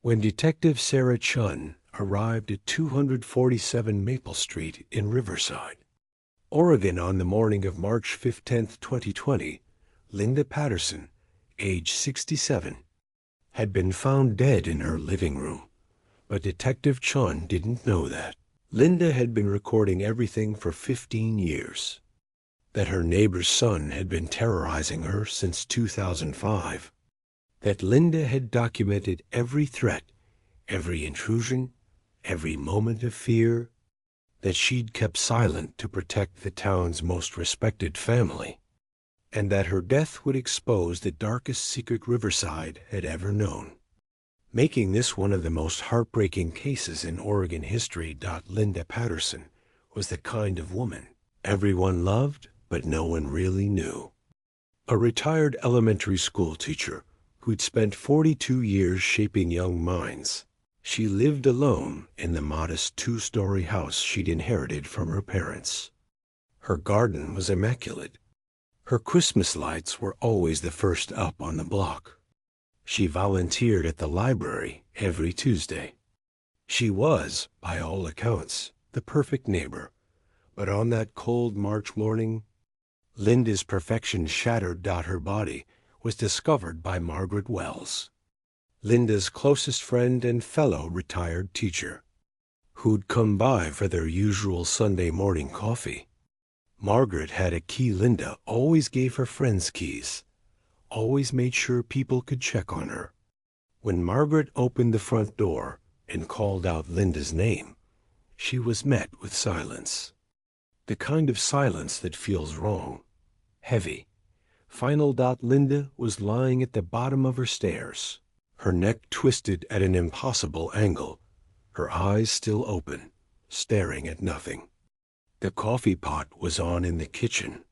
When Detective Sarah Chun arrived at 247 Maple Street in Riverside, Oregon on the morning of March 15, 2020, Linda Patterson, age 67, had been found dead in her living room. But Detective Chun didn't know that. Linda had been recording everything for 15 years. That her neighbor's son had been terrorizing her since 2005. That Linda had documented every threat, every intrusion, every moment of fear. That she'd kept silent to protect the town's most respected family. And that her death would expose the darkest secret Riverside had ever known. Making this one of the most heartbreaking cases in Oregon history. Linda Patterson was the kind of woman everyone loved, but no one really knew. A retired elementary school teacher who'd spent 42 years shaping young minds, she lived alone in the modest two-story house she'd inherited from her parents. Her garden was immaculate. Her Christmas lights were always the first up on the block. She volunteered at the library every Tuesday. She was, by all accounts, the perfect neighbor. But on that cold March morning, Linda's perfection shattered. Her body was discovered by Margaret Wells, Linda's closest friend and fellow retired teacher, who'd come by for their usual Sunday morning coffee. Margaret had a key. Linda always gave her friends keys, always made sure people could check on her. When Margaret opened the front door and called out Linda's name, she was met with silence. The kind of silence that feels wrong, heavy, final. Linda was lying at the bottom of her stairs, her neck twisted at an impossible angle, her eyes still open, staring at nothing. The coffee pot was on in the kitchen.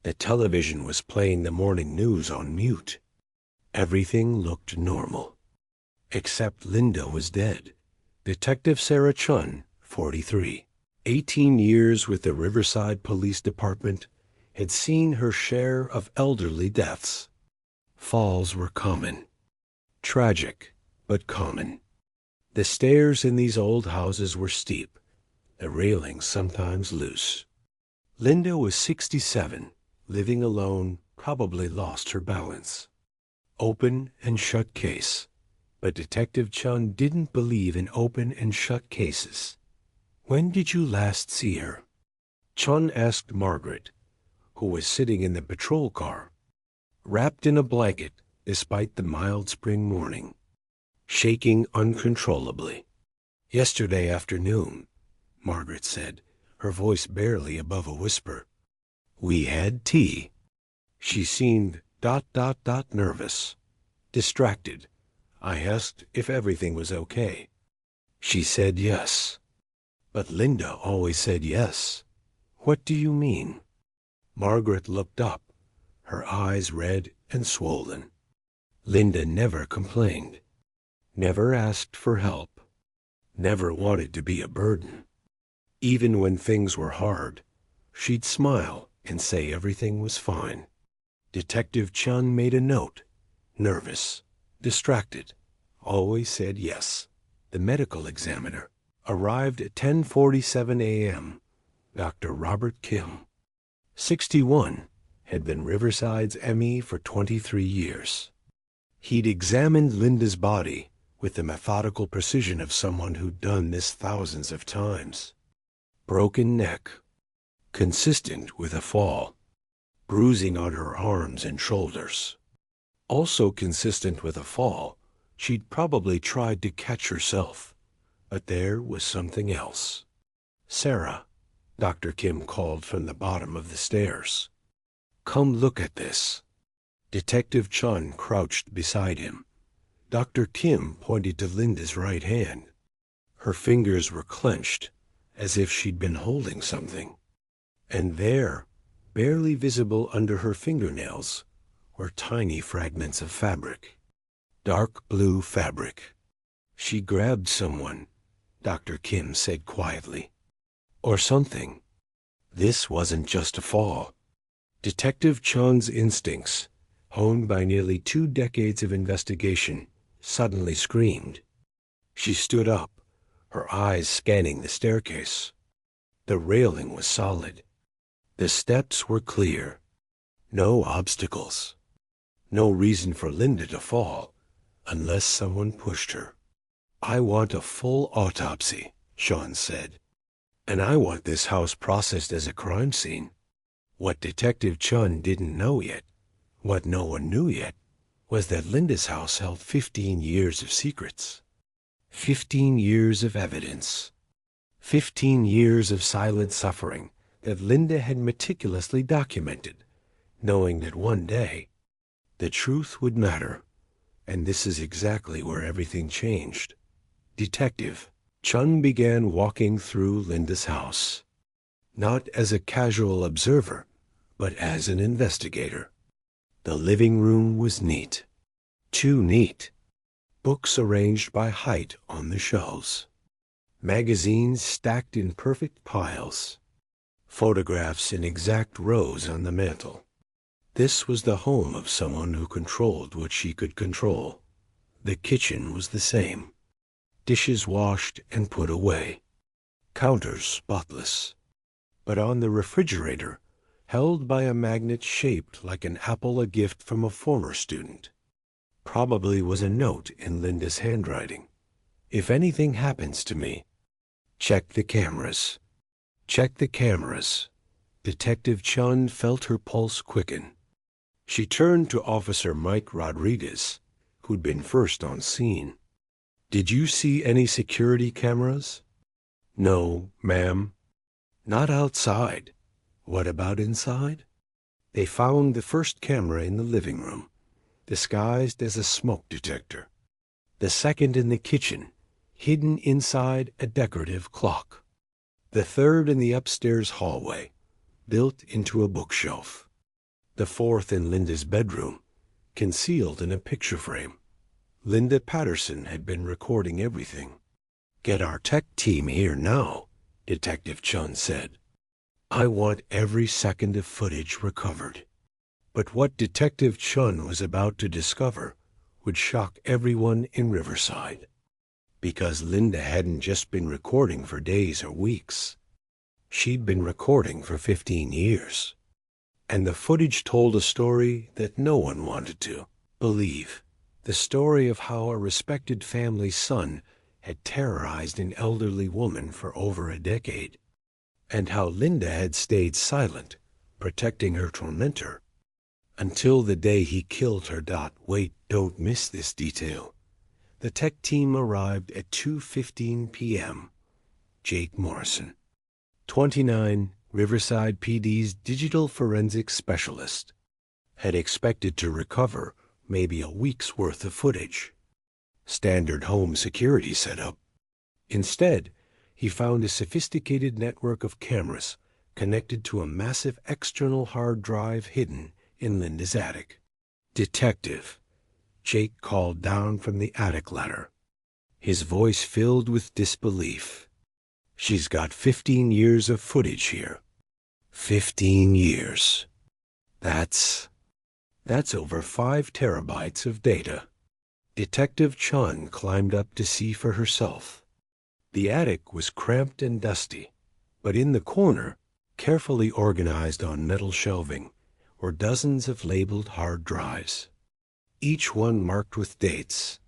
The television was playing the morning news on mute. Everything looked normal. Except Linda was dead. Detective Sarah Chun, 43, 18 years with the Riverside Police Department, had seen her share of elderly deaths. Falls were common. Tragic, but common. The stairs in these old houses were steep, the railings sometimes loose. Linda was 67, living alone, probably lost her balance. Open and shut case. But Detective Chun didn't believe in open and shut cases. "When did you last see her?" Chun asked Margaret, who was sitting in the patrol car, wrapped in a blanket despite the mild spring morning, shaking uncontrollably. "Yesterday afternoon," Margaret said, her voice barely above a whisper. "We had tea." She seemed ... nervous, distracted. I asked if everything was okay. She said yes. But Linda always said yes. "What do you mean?" Margaret looked up, her eyes red and swollen. Linda never complained, never asked for help, never wanted to be a burden. Even when things were hard, she'd smile and say everything was fine. Detective Chun made a note. Nervous, distracted, always said yes. The medical examiner arrived at 10:47 a.m. Dr. Robert Kim, 61, had been Riverside's ME for 23 years. He'd examined Linda's body with the methodical precision of someone who'd done this thousands of times. Broken neck, consistent with a fall, bruising on her arms and shoulders. Also consistent with a fall, she'd probably tried to catch herself, but there was something else. "Sarah," Dr. Kim called from the bottom of the stairs. "Come look at this." Detective Chun crouched beside him. Dr. Kim pointed to Linda's right hand. Her fingers were clenched, as if she'd been holding something. And there, barely visible under her fingernails, were tiny fragments of fabric. Dark blue fabric. "She grabbed someone," Dr. Kim said quietly. "Or something. This wasn't just a fall." Detective Chun's instincts, honed by nearly 2 decades of investigation, suddenly screamed, She stood up, her eyes scanning the staircase. The railing was solid. The steps were clear. No obstacles. No reason for Linda to fall, unless someone pushed her. "I want a full autopsy," Sean said. "And I want this house processed as a crime scene." What Detective Chun didn't know yet, what no one knew yet, was that Linda's house held 15 years of secrets. 15 years of evidence. 15 years of silent suffering that Linda had meticulously documented, knowing that one day the truth would matter. And this is exactly where everything changed. Detective Chun began walking through Linda's house, not as a casual observer, but as an investigator. The living room was neat. Too neat. Books arranged by height on the shelves. Magazines stacked in perfect piles. Photographs in exact rows on the mantel. This was the home of someone who controlled what she could control. The kitchen was the same. Dishes washed and put away. Counters spotless. But on the refrigerator, held by a magnet shaped like an apple, a gift from a former student, probably was a note in Linda's handwriting. "If anything happens to me, check the cameras. Check the cameras." Detective Chun felt her pulse quicken. She turned to Officer Mike Rodriguez, who'd been first on scene. "Did you see any security cameras?" "No, ma'am." "Not outside. What about inside?" They found the first camera in the living room, disguised as a smoke detector. The second in the kitchen, hidden inside a decorative clock. The third in the upstairs hallway, built into a bookshelf. The fourth in Linda's bedroom, concealed in a picture frame. Linda Patterson had been recording everything. "Get our tech team here now," Detective Chun said. "I want every second of footage recovered." But what Detective Chun was about to discover would shock everyone in Riverside. Because Linda hadn't just been recording for days or weeks. She'd been recording for 15 years. And the footage told a story that no one wanted to believe. The story of how a respected family's son had terrorized an elderly woman for over a decade, and how Linda had stayed silent, protecting her tormentor, until the day he killed her. Wait, don't miss this detail. The tech team arrived at 2:15 p.m. Jake Morrison, 29, Riverside PD's digital forensics specialist, had expected to recover maybe a week's worth of footage. Standard home security setup. Instead, he found a sophisticated network of cameras connected to a massive external hard drive hidden in Linda's attic. "Detective," Jake called down from the attic ladder, his voice filled with disbelief. "She's got 15 years of footage here. 15 years. That's over 5 terabytes of data." Detective Chun climbed up to see for herself. The attic was cramped and dusty, but in the corner, carefully organized on metal shelving, were dozens of labeled hard drives, each one marked with dates: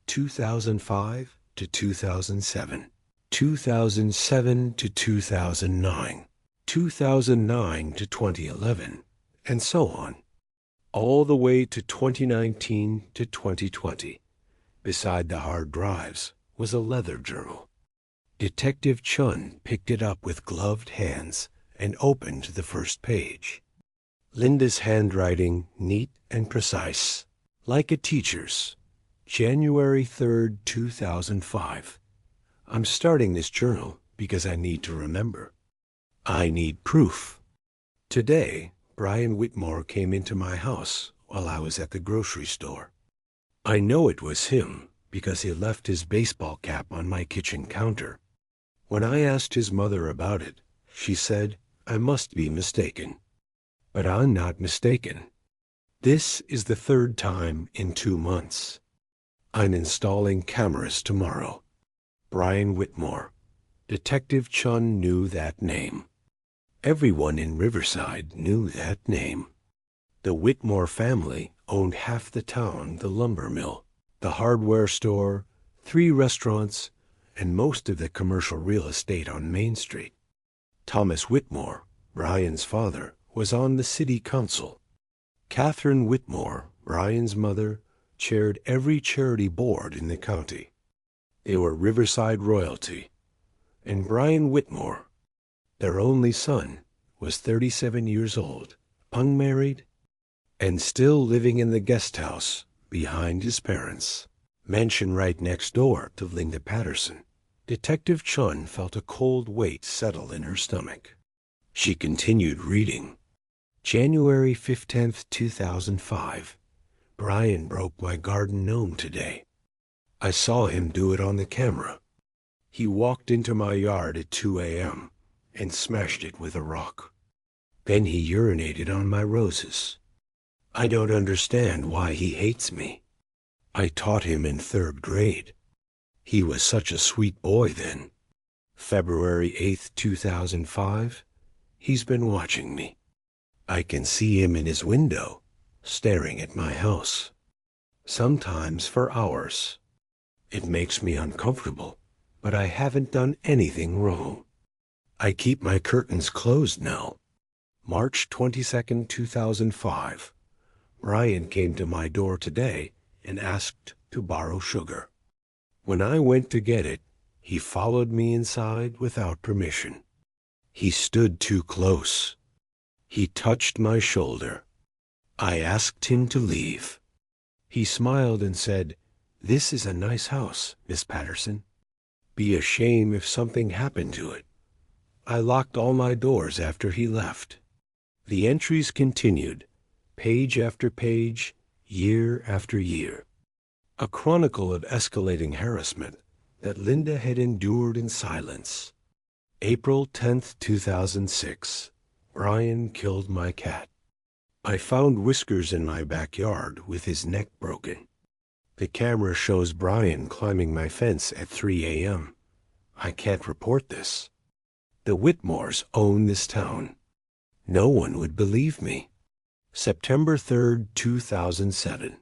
2005 to 2007, 2007 to 2009, 2009 to 2011, and so on, all the way to 2019 to 2020. Beside the hard drives was a leather journal. Detective Chun picked it up with gloved hands and opened the first page. Linda's handwriting neat and precise, like a teacher's. January 3rd, 2005. "I'm starting this journal because I need to remember. I need proof. Today, Brian Whitmore came into my house while I was at the grocery store. I know it was him because he left his baseball cap on my kitchen counter. When I asked his mother about it, she said I must be mistaken. But I'm not mistaken. This is the 3rd time in 2 months. I'm installing cameras tomorrow. Brian Whitmore. Detective Chun knew that name. Everyone in Riverside knew that name. The Whitmore family owned half the town, the lumber mill, the hardware store, 3 restaurants, and most of the commercial real estate on Main Street. Thomas Whitmore, Brian's father, was on the city council. Catherine Whitmore, Brian's mother, chaired every charity board in the county. They were Riverside royalty. And Brian Whitmore, their only son, was 37 years old, unmarried, and still living in the guest house behind his parents' mansion right next door to Linda Patterson. Detective Chun felt a cold weight settle in her stomach. She continued reading. January 15th, 2005. Brian broke my garden gnome today. I saw him do it on the camera. He walked into my yard at 2 a.m. and smashed it with a rock. Then he urinated on my roses. I don't understand why he hates me. I taught him in 3rd grade. He was such a sweet boy then. February 8th, 2005. He's been watching me. I can see him in his window, staring at my house. Sometimes for hours. It makes me uncomfortable, but I haven't done anything wrong. I keep my curtains closed now. March 22nd, 2005. Brian came to my door today and asked to borrow sugar. When I went to get it, he followed me inside without permission. He stood too close. He touched my shoulder. I asked him to leave. He smiled and said, "This is a nice house, Miss Patterson. Be a shame if something happened to it." I locked all my doors after he left. The entries continued, page after page, year after year. A chronicle of escalating harassment that Linda had endured in silence. April 10th, 2006. Brian killed my cat. I found Whiskers in my backyard with his neck broken. The camera shows Brian climbing my fence at 3 a.m. I can't report this. The Whitmores own this town. No one would believe me. September 3rd, 2007.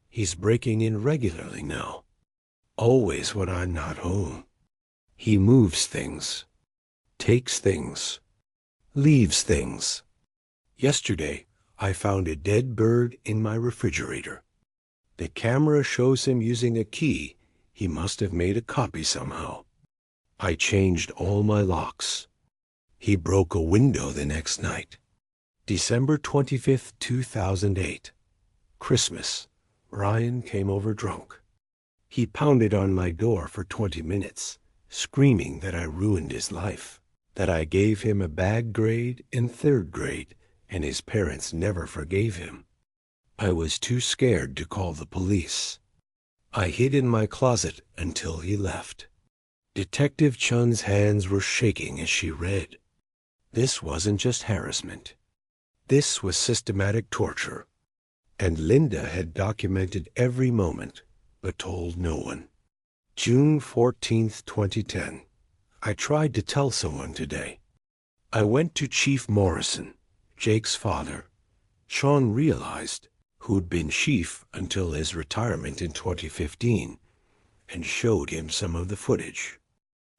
He's breaking in regularly now. Always when I'm not home. He moves things, takes things, leaves things. Yesterday, I found a dead bird in my refrigerator. The camera shows him using a key. He must have made a copy somehow. I changed all my locks. He broke a window the next night. December 25th, 2008. Christmas. Brian came over drunk. He pounded on my door for 20 minutes, screaming that I ruined his life, that I gave him a bad grade in 3rd grade, and his parents never forgave him. I was too scared to call the police. I hid in my closet until he left. Detective Chun's hands were shaking as she read. This wasn't just harassment. This was systematic torture. And Linda had documented every moment, but told no one. June 14th, 2010. I tried to tell someone today. I went to Chief Morrison, Jake's father. Sean realized, who'd been chief until his retirement in 2015, and showed him some of the footage.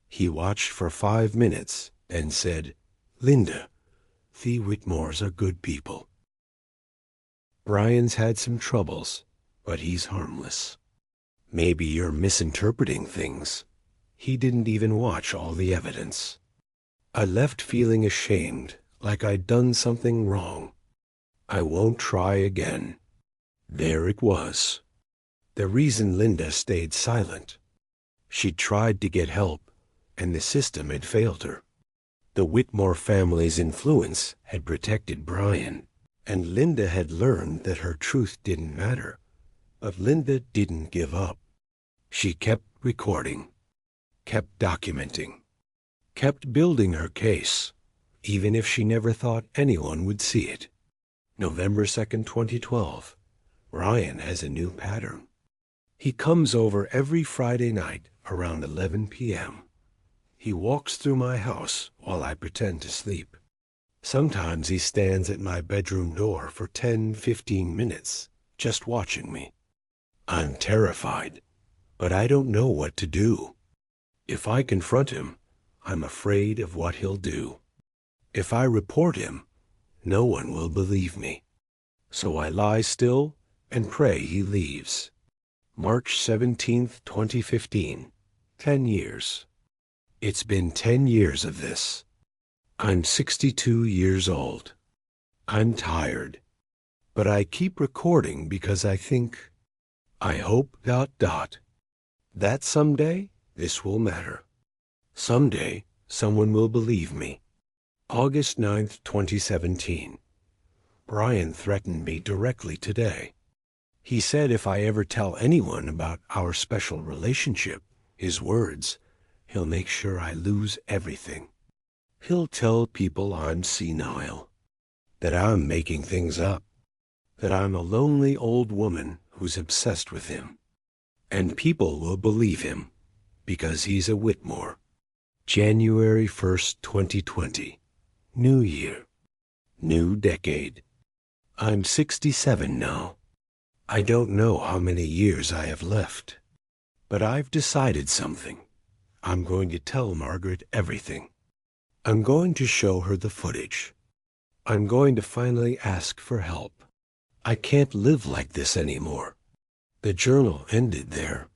He watched for 5 minutes and said, "Linda, the Whitmores are good people. Brian's had some troubles, but he's harmless. Maybe you're misinterpreting things. He didn't even watch all the evidence." I left feeling ashamed, like I'd done something wrong. I won't try again. There it was. The reason Linda stayed silent. She'd tried to get help, and the system had failed her. The Whitmore family's influence had protected Brian, and Linda had learned that her truth didn't matter. But Linda didn't give up. She kept recording, kept documenting, kept building her case, even if she never thought anyone would see it. November 2nd, 2012. Brian has a new pattern. He comes over every Friday night around 11 p.m. He walks through my house while I pretend to sleep. Sometimes he stands at my bedroom door for 10-15 minutes, just watching me. I'm terrified, but I don't know what to do. If I confront him, I'm afraid of what he'll do. If I report him, no one will believe me. So I lie still and pray he leaves. March 17th, 2015. 10 years. It's been 10 years of this. I'm 62 years old. I'm tired. But I keep recording because I hope, that someday this will matter. Someday someone will believe me. August 9th, 2017. Brian threatened me directly today. He said if I ever tell anyone about our special relationship, his words, he'll make sure I lose everything. He'll tell people I'm senile, that I'm making things up, that I'm a lonely old woman who's obsessed with him. And people will believe him because he's a Whitmore. January 1st, 2020. New year. New decade. I'm 67 now. I don't know how many years I have left. But I've decided something. I'm going to tell Margaret everything. I'm going to show her the footage. I'm going to finally ask for help. I can't live like this anymore. The journal ended there.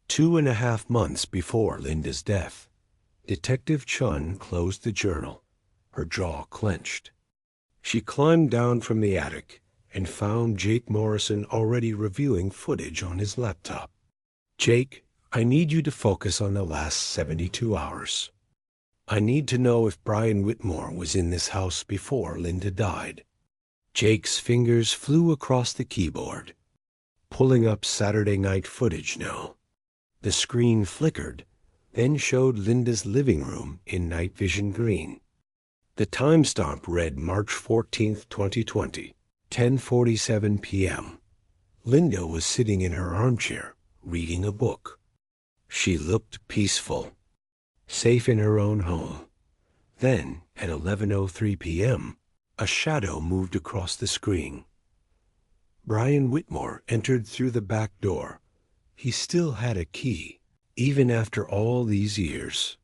2.5 months before Linda's death, Detective Chun closed the journal, her jaw clenched. She climbed down from the attic and found Jake Morrison already reviewing footage on his laptop. Jake, I need you to focus on the last 72 hours. I need to know if Brian Whitmore was in this house before Linda died. Jake's fingers flew across the keyboard, pulling up Saturday night footage now. The screen flickered, then showed Linda's living room in night vision green. The timestamp read March 14th, 2020, 10:47 p.m. Linda was sitting in her armchair, reading a book. She looked peaceful, safe in her own home. Then, at 11:03 p.m., a shadow moved across the screen. Brian Whitmore entered through the back door. He still had a key, even after all these years.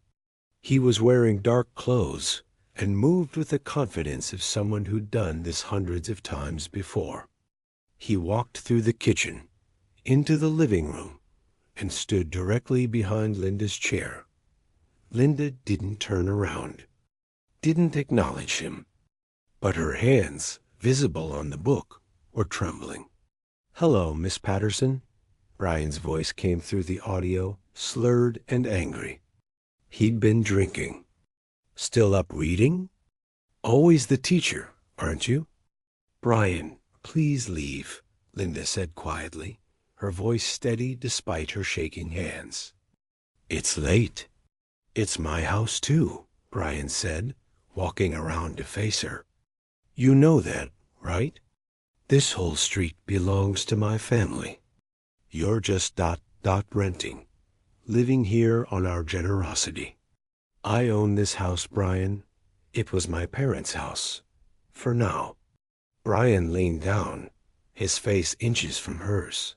He was wearing dark clothes and moved with the confidence of someone who'd done this hundreds of times before. He walked through the kitchen, into the living room, and stood directly behind Linda's chair. Linda didn't turn around, didn't acknowledge him, but her hands, visible on the book, were trembling. "Hello, Miss Patterson." Brian's voice came through the audio, slurred and angry. He'd been drinking. "Still up reading? Always the teacher, aren't you?" "Brian, please leave," Linda said quietly, her voice steady despite her shaking hands. "It's late." "It's my house too," Brian said, walking around to face her. "You know that, right? This whole street belongs to my family. You're just renting, living here on our generosity. I own this house, Brian. It was my parents' house. For now." Brian leaned down, his face inches from hers.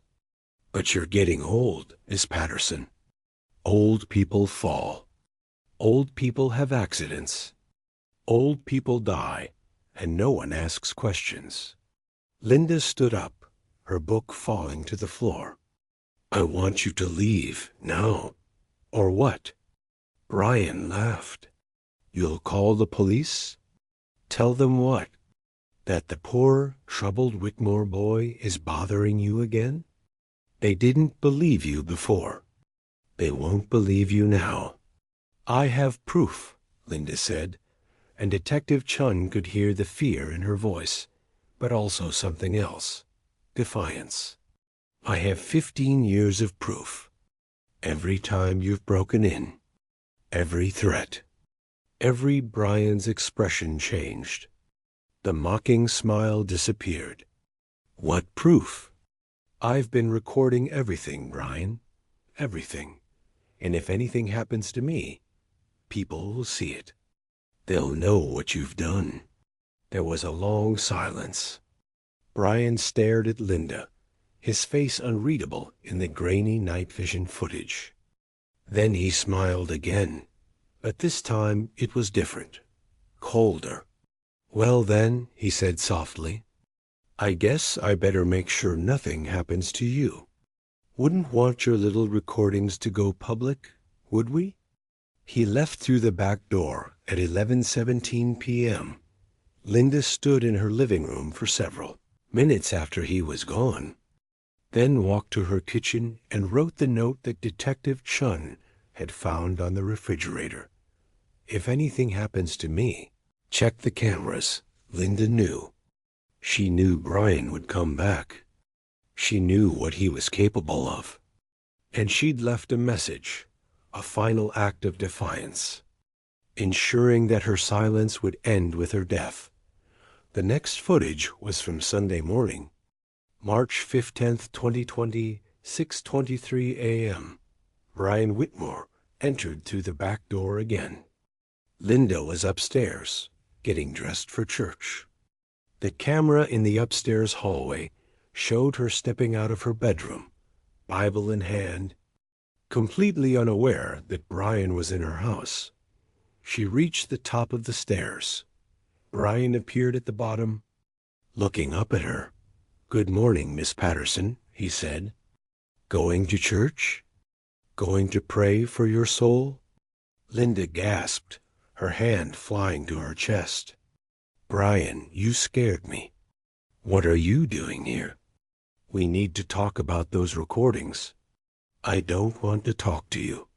"But you're getting old, Miss Patterson. Old people fall. Old people have accidents. Old people die, and no one asks questions." Linda stood up, her book falling to the floor. "I want you to leave now." "Or what?" Brian laughed. "You'll call the police? Tell them what? That the poor, troubled Whitmore boy is bothering you again? They didn't believe you before. They won't believe you now." "I have proof," Linda said, and Detective Chun could hear the fear in her voice, but also something else, defiance. "I have 15 years of proof. Every time you've broken in, every threat." Every Brian's expression changed. The mocking smile disappeared. "What proof?" I've been recording everything, Brian. Everything. And if anything happens to me, people will see it. They'll know what you've done." There was a long silence. Brian stared at Linda, his face unreadable in the grainy night vision footage. Then he smiled again, but this time it was different, colder. "Well then," he said softly, "I guess I better make sure nothing happens to you. Wouldn't want your little recordings to go public, would we?" He left through the back door at 11:17 p.m. Linda stood in her living room for several minutes after he was gone, then walked to her kitchen and wrote the note that Detective Chun had found on the refrigerator. "If anything happens to me, check the cameras." Linda knew. She knew Brian would come back. She knew what he was capable of. And she'd left a message, a final act of defiance, ensuring that her silence would end with her death. The next footage was from Sunday morning, March 15th, 2020, 6:23 a.m. Brian Whitmore entered through the back door again. Linda was upstairs, getting dressed for church. The camera in the upstairs hallway showed her stepping out of her bedroom, Bible in hand, completely unaware that Brian was in her house. She reached the top of the stairs. Brian appeared at the bottom, looking up at her. "Good morning, Miss Patterson," he said. "Going to church? Going to pray for your soul?" Linda gasped, her hand flying to her chest. "Brian, you scared me. What are you doing here? We need to talk about those recordings." "I don't want to talk to you."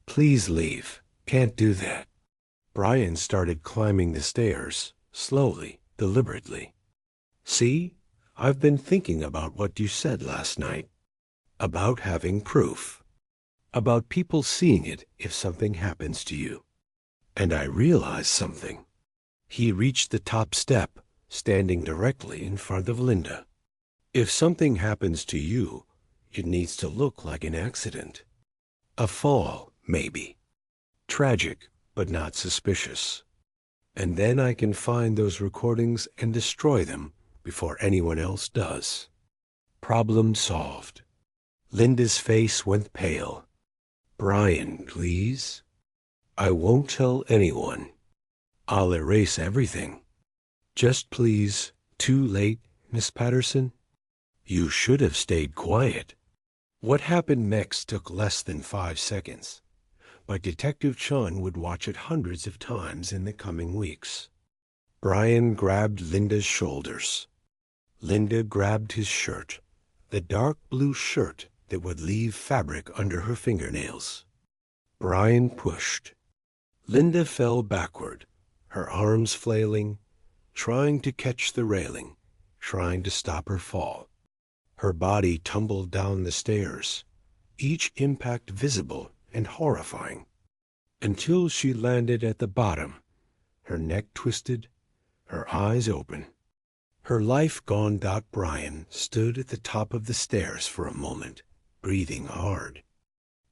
"Please leave. Can't do that." Brian started climbing the stairs, slowly, deliberately. "See, I've been thinking about what you said last night. About having proof. About people seeing it if something happens to you. And I realized something." He reached the top step, standing directly in front of Linda. "If something happens to you, it needs to look like an accident. A fall, maybe. Tragic, but not suspicious. And then I can find those recordings and destroy them before anyone else does." Problem solved. Linda's face went pale. "Brian, please. I won't tell anyone. I'll erase everything. Just please." "Too late, Miss Patterson. You should have stayed quiet." What happened next took less than 5 seconds, but Detective Chun would watch it hundreds of times in the coming weeks. Brian grabbed Linda's shoulders. Linda grabbed his shirt, the dark blue shirt that would leave fabric under her fingernails. Brian pushed. Linda fell backward, her arms flailing, trying to catch the railing, trying to stop her fall. Her body tumbled down the stairs, each impact visible and horrifying, until she landed at the bottom, her neck twisted, her eyes open. Her life gone. Brian stood at the top of the stairs for a moment, breathing hard.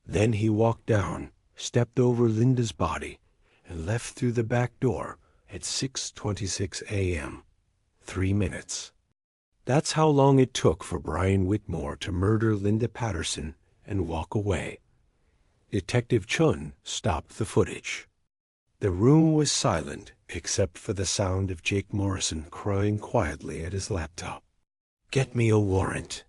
Then he walked down, stepped over Linda's body, and left through the back door at 6:26 a.m. 3 minutes. That's how long it took for Brian Whitmore to murder Linda Patterson and walk away. Detective Chun stopped the footage. The room was silent except for the sound of Jake Morrison crying quietly at his laptop. "Get me a warrant,"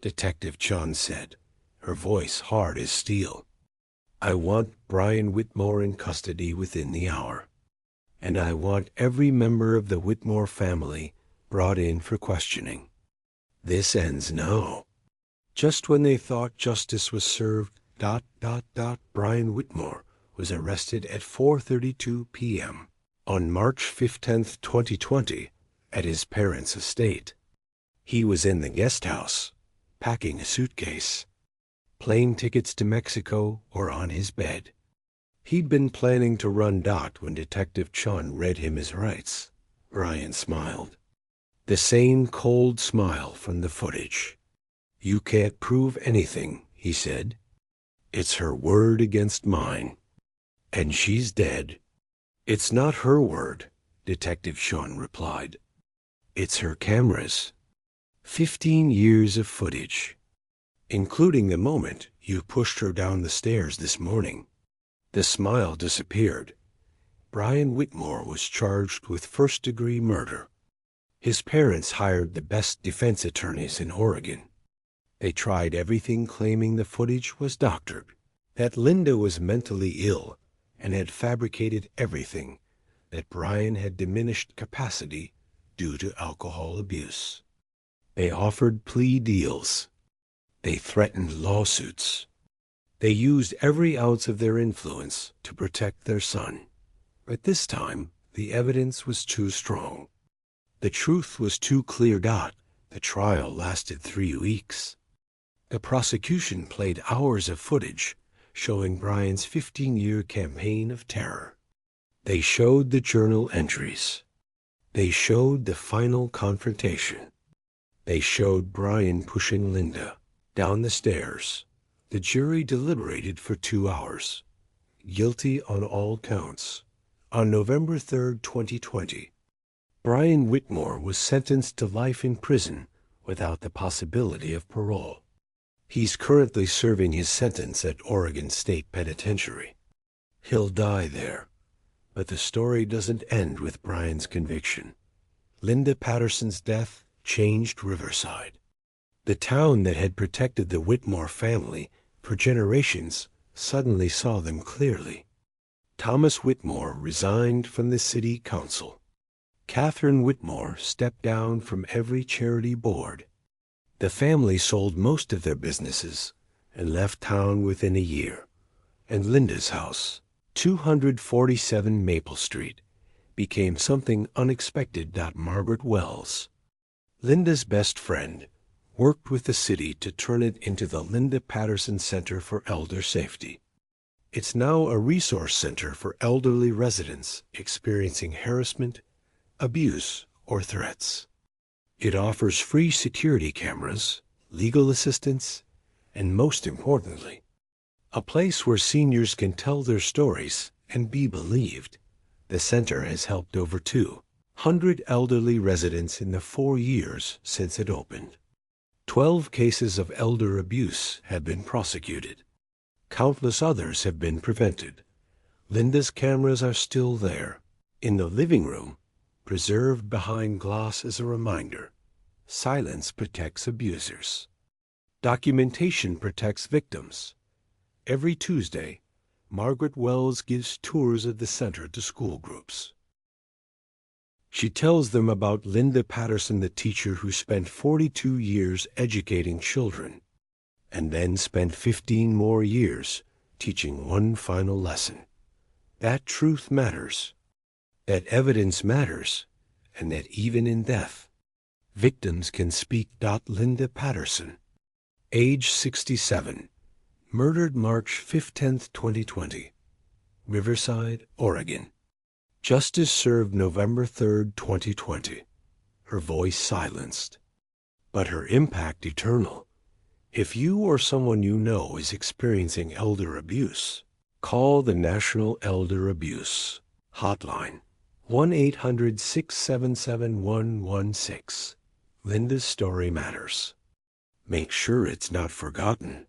Detective Chun said, her voice hard as steel. "I want Brian Whitmore in custody within the hour. And I want every member of the Whitmore family brought in for questioning. This ends now." Just when they thought justice was served, Brian Whitmore was arrested at 4:32 p.m. on March 15th, 2020, at his parents' estate. He was in the guest house, packing a suitcase, plane tickets to Mexico, or on his bed. He'd been planning to run Dot when Detective Chun read him his rights. Brian smiled. The same cold smile from the footage. "You can't prove anything," he said. "It's her word against mine. And she's dead." "It's not her word," Detective Sean replied. "It's her camera's. 15 years of footage, including the moment you pushed her down the stairs this morning." The smile disappeared. Brian Whitmore was charged with first-degree murder. His parents hired the best defense attorneys in Oregon. They tried everything, claiming the footage was doctored, that Linda was mentally ill and had fabricated everything, that Brian had diminished capacity due to alcohol abuse. They offered plea deals. They threatened lawsuits. They used every ounce of their influence to protect their son. But this time, the evidence was too strong. The truth was too clear. The trial lasted 3 weeks. The prosecution played hours of footage showing Brian's 15-year campaign of terror. They showed the journal entries. They showed the final confrontation. They showed Brian pushing Linda down the stairs. The jury deliberated for 2 hours. Guilty on all counts. On November 3, 2020, Brian Whitmore was sentenced to life in prison without the possibility of parole. He's currently serving his sentence at Oregon State Penitentiary. He'll die there. But the story doesn't end with Brian's conviction. Linda Patterson's death changed Riverside. The town that had protected the Whitmore family for generations suddenly saw them clearly. Thomas Whitmore resigned from the city council. Catherine Whitmore stepped down from every charity board. The family sold most of their businesses and left town within a year. And Linda's house, 247 Maple Street, became something unexpected. Margaret Wells, Linda's best friend, worked with the city to turn it into the Linda Patterson Center for Elder Safety. It's now a resource center for elderly residents experiencing harassment, abuse, or threats. It offers free security cameras, legal assistance, and most importantly, a place where seniors can tell their stories and be believed. The center has helped over 200 elderly residents in the 4 years since it opened. 12 cases of elder abuse have been prosecuted. Countless others have been prevented. Linda's cameras are still there, in the living room, preserved behind glass as a reminder. Silence protects abusers. Documentation protects victims. Every Tuesday, Margaret Wells gives tours of the center to school groups. She tells them about Linda Patterson, the teacher who spent 42 years educating children, and then spent 15 more years teaching one final lesson: that truth matters, that evidence matters, and that even in death, victims can speak. Linda Patterson, age 67, murdered March 15, 2020, Riverside, Oregon. Justice served November 3, 2020. Her voice silenced, but her impact eternal. If you or someone you know is experiencing elder abuse, call the National Elder Abuse Hotline, 1-800-677-116. Linda's story matters. Make sure it's not forgotten.